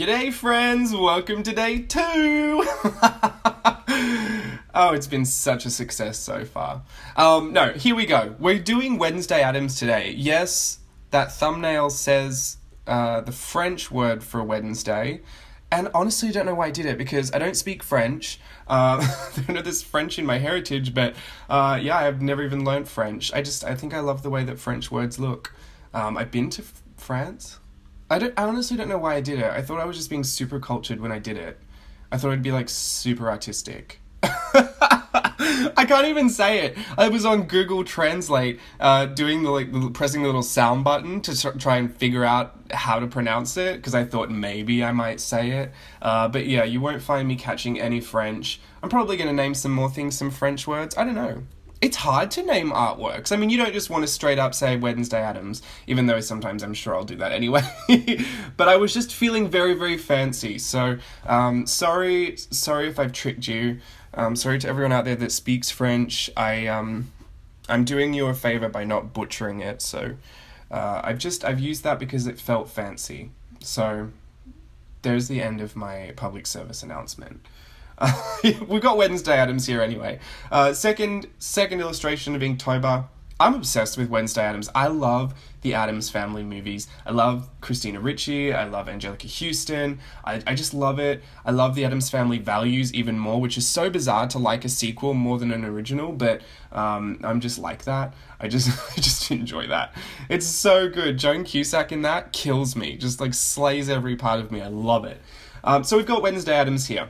G'day friends, welcome to day 2! Oh, it's been such a success so far. No, here we go. We're doing Wednesday Addams today. Yes, that thumbnail says the French word for Wednesday. And honestly, I don't know why I did it, because I don't speak French. I don't know there's French in my heritage, but yeah, I've never even learned French. I think I love the way that French words look. I've been to France. I honestly don't know why I did it. I thought I was just being super cultured when I did it. I thought it'd be like super artistic. I can't even say it. I was on Google Translate, doing pressing the little sound button to try and figure out how to pronounce it, because I thought maybe I might say it. But yeah, you won't find me catching any French. I'm probably going to name some more things, some French words. I don't know. It's hard to name artworks. I mean, you don't just want to straight up say Wednesday Addams, even though sometimes I'm sure I'll do that anyway. But I was just feeling very, very fancy. So, sorry if I've tricked you. Sorry to everyone out there that speaks French. I'm doing you a favor by not butchering it. So, I've used that because it felt fancy. So, there's the end of my public service announcement. We've got Wednesday Addams here anyway. Second illustration of Inktober. I'm obsessed with Wednesday Addams. I love the Addams Family movies. I love Christina Ricci. I love Angelica Houston. I just love it. I love the Addams Family values even more, which is so bizarre to like a sequel more than an original, but I'm just like that. I just enjoy that. It's so good. Joan Cusack in that kills me. Just like slays every part of me. I love it. So we've got Wednesday Addams here.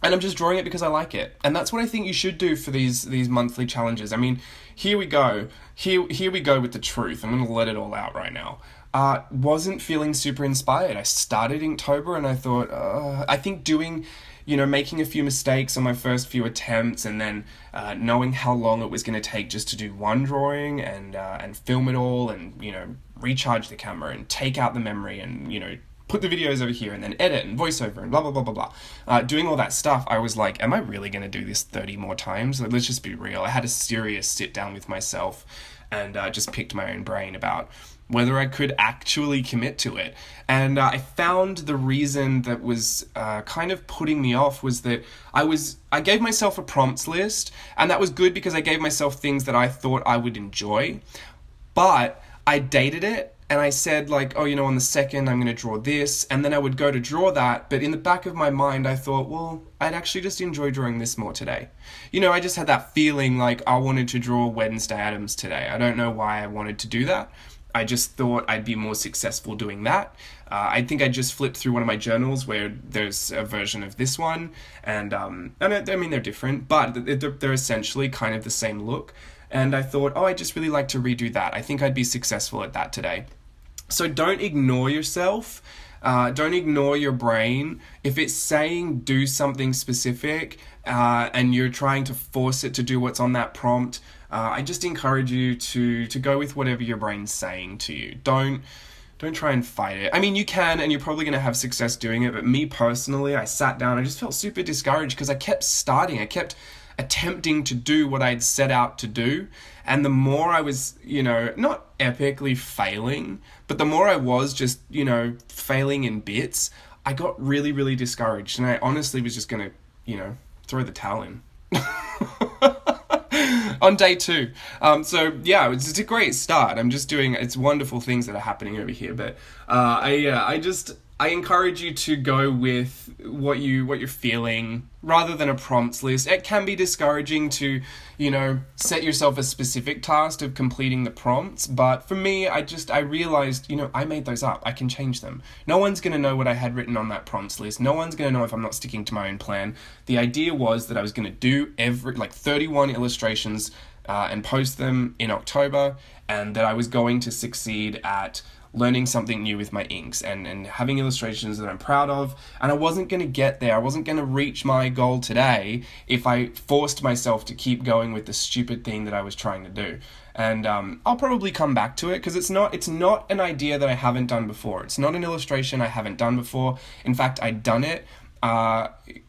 And I'm just drawing it because I like it. And that's what I think you should do for these monthly challenges. I mean, here we go. Here we go with the truth. I'm going to let it all out right now. Wasn't feeling super inspired. I started Inktober and I thought, I think making a few mistakes on my first few attempts, and then knowing how long it was going to take just to do one drawing and film it all, and, recharge the camera and take out the memory and, put the videos over here and then edit and voiceover and blah, blah, blah, blah, blah. Doing all that stuff, I was like, am I really going to do this 30 more times? Like, let's just be real. I had a serious sit down with myself and just picked my own brain about whether I could actually commit to it. And I found the reason that was kind of putting me off was that I gave myself a prompts list, and that was good because I gave myself things that I thought I would enjoy, but I dated it. And I said, like, on the 2nd, I'm going to draw this. And then I would go to draw that. But in the back of my mind, I thought, well, I'd actually just enjoy drawing this more today. I just had that feeling like I wanted to draw Wednesday Addams today. I don't know why I wanted to do that. I just thought I'd be more successful doing that. I think I just flipped through one of my journals where there's a version of this one. And I mean, they're different, but they're essentially kind of the same look. And I thought, I just really like to redo that. I think I'd be successful at that today. So don't ignore yourself. Don't ignore your brain. If it's saying do something specific and you're trying to force it to do what's on that prompt, I just encourage you to go with whatever your brain's saying to you. Don't try and fight it. I mean, you can, and you're probably going to have success doing it, but me personally, I sat down, I just felt super discouraged because I kept attempting to do what I'd set out to do. And the more I was, not epically failing, but the more I was just, failing in bits, I got really, really discouraged. And I honestly was just going to, throw the towel in. On day 2. So yeah, it's a great start. I'm just doing, it's wonderful things that are happening over here. But I encourage you to go with what you're feeling rather than a prompts list. It can be discouraging to, set yourself a specific task of completing the prompts. But for me, I realized, I made those up. I can change them. No one's going to know what I had written on that prompts list. No one's going to know if I'm not sticking to my own plan. The idea was that I was going to do 31 illustrations and post them in October, and that I was going to succeed at learning something new with my inks and having illustrations that I'm proud of. And I wasn't going to get there. I wasn't going to reach my goal today if I forced myself to keep going with the stupid thing that I was trying to do. And I'll probably come back to it because it's not an idea that I haven't done before. It's not an illustration I haven't done before. In fact, I'd done it.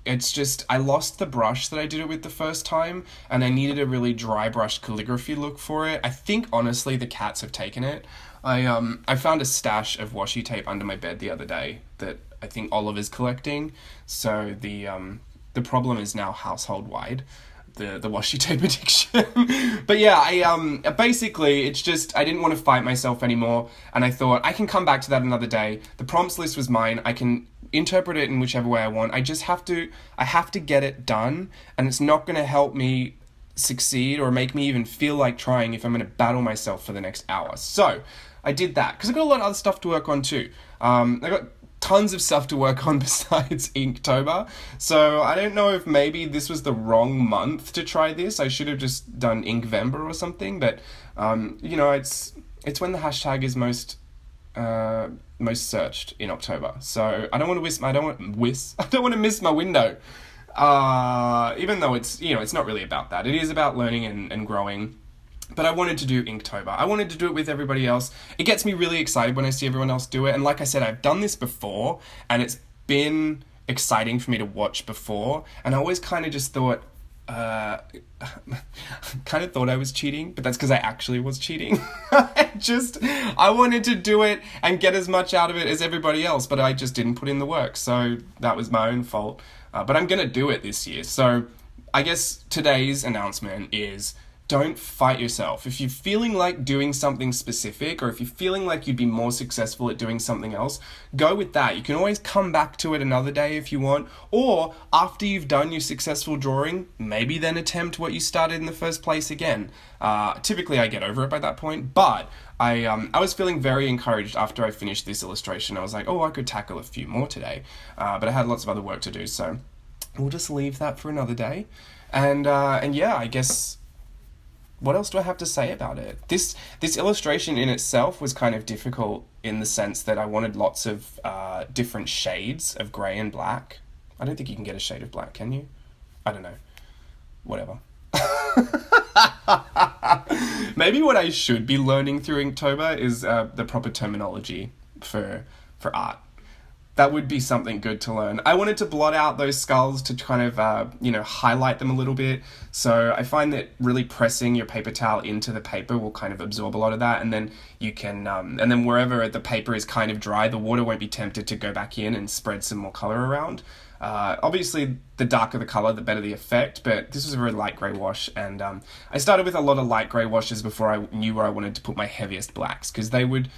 It's just, I lost the brush that I did it with the first time, and I needed a really dry brush calligraphy look for it. I think, honestly, the cats have taken it. I found a stash of washi tape under my bed the other day that I think Oliver's collecting. So the problem is now household wide, the washi tape addiction. But yeah, I basically, it's just, I didn't want to fight myself anymore, and I thought I can come back to that another day. The prompts list was mine. I can interpret it in whichever way I want. I have to get it done, and it's not going to help me succeed or make me even feel like trying if I'm going to battle myself for the next hour. So I did that because I got a lot of other stuff to work on too. I got tons of stuff to work on besides Inktober. So I don't know if maybe this was the wrong month to try this. I should have just done Inkvember or something. But you know, it's when the hashtag is most searched in October. So I don't want to miss my window. Even though it's, you know, it's not really about that. It is about learning and growing. But I wanted to do Inktober. I wanted to do it with everybody else. It gets me really excited when I see everyone else do it. And like I said, I've done this before, and it's been exciting for me to watch before. And I always kind of just thought, I was cheating, but that's because I actually was cheating. I wanted to do it and get as much out of it as everybody else, but I just didn't put in the work. So that was my own fault. But I'm going to do it this year. So I guess today's announcement is, don't fight yourself. If you're feeling like doing something specific, or if you're feeling like you'd be more successful at doing something else, go with that. You can always come back to it another day if you want, or after you've done your successful drawing, maybe then attempt what you started in the first place again. Typically I get over it by that point, but I was feeling very encouraged after I finished this illustration. I was like, oh, I could tackle a few more today, but I had lots of other work to do, so we'll just leave that for another day. And yeah, I guess, what else do I have to say about it? This illustration in itself was kind of difficult in the sense that I wanted lots of different shades of grey and black. I don't think you can get a shade of black, can you? I don't know. Whatever. Maybe what I should be learning through Inktober is the proper terminology for art. That would be something good to learn. I wanted to blot out those skulls to kind of, highlight them a little bit. So I find that really pressing your paper towel into the paper will kind of absorb a lot of that. And then you can, and then wherever the paper is kind of dry, the water won't be tempted to go back in and spread some more color around. Obviously, the darker the color, the better the effect, but this was a very light grey wash. And I started with a lot of light grey washes before I knew where I wanted to put my heaviest blacks, because they would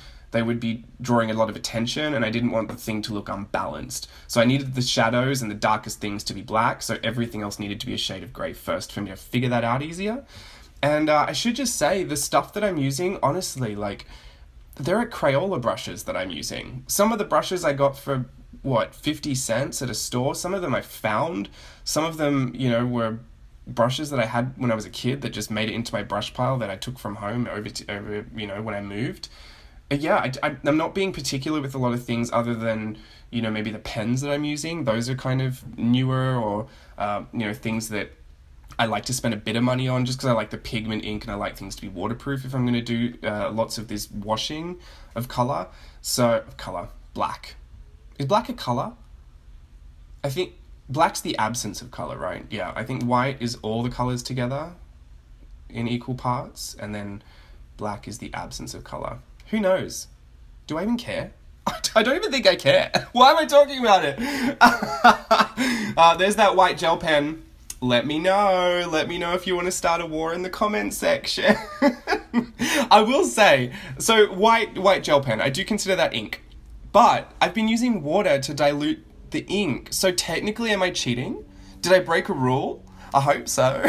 be drawing a lot of attention, and I didn't want the thing to look unbalanced. So I needed the shadows and the darkest things to be black, so everything else needed to be a shade of grey first for me to figure that out easier. And I should just say, the stuff that I'm using, honestly, like, there are Crayola brushes that I'm using. Some of the brushes I got for, 50 cents at a store? Some of them I found. Some of them, were brushes that I had when I was a kid that just made it into my brush pile that I took from home over when I moved. Yeah, I'm not being particular with a lot of things other than, maybe the pens that I'm using. Those are kind of newer, or, things that I like to spend a bit of money on just because I like the pigment ink and I like things to be waterproof if I'm going to do lots of this washing of colour. So, black. Is black a colour? I think black's the absence of colour, right? Yeah, I think white is all the colours together in equal parts, and then black is the absence of colour. Who knows? Do I even care? I don't even think I care. Why am I talking about it? There's that white gel pen. Let me know. Let me know if you want to start a war in the comments section. I will say, so white gel pen, I do consider that ink. But I've been using water to dilute the ink. So technically, am I cheating? Did I break a rule? I hope so.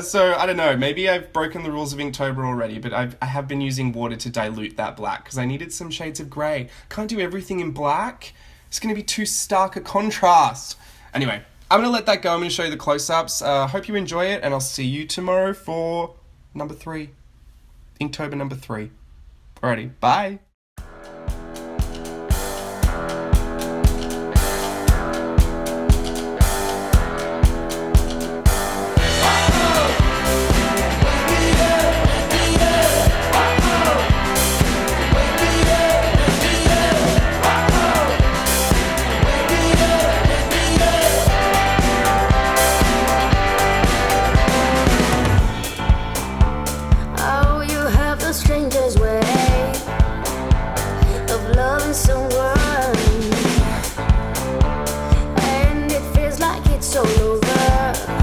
So I don't know. Maybe I've broken the rules of Inktober already, but I have been using water to dilute that black because I needed some shades of grey. Can't do everything in black. It's going to be too stark a contrast. Anyway, I'm going to let that go. I'm going to show you the close-ups. Hope you enjoy it, and I'll see you tomorrow for number 3. Inktober number 3. Alrighty, bye. Oh, you have the strangest way over.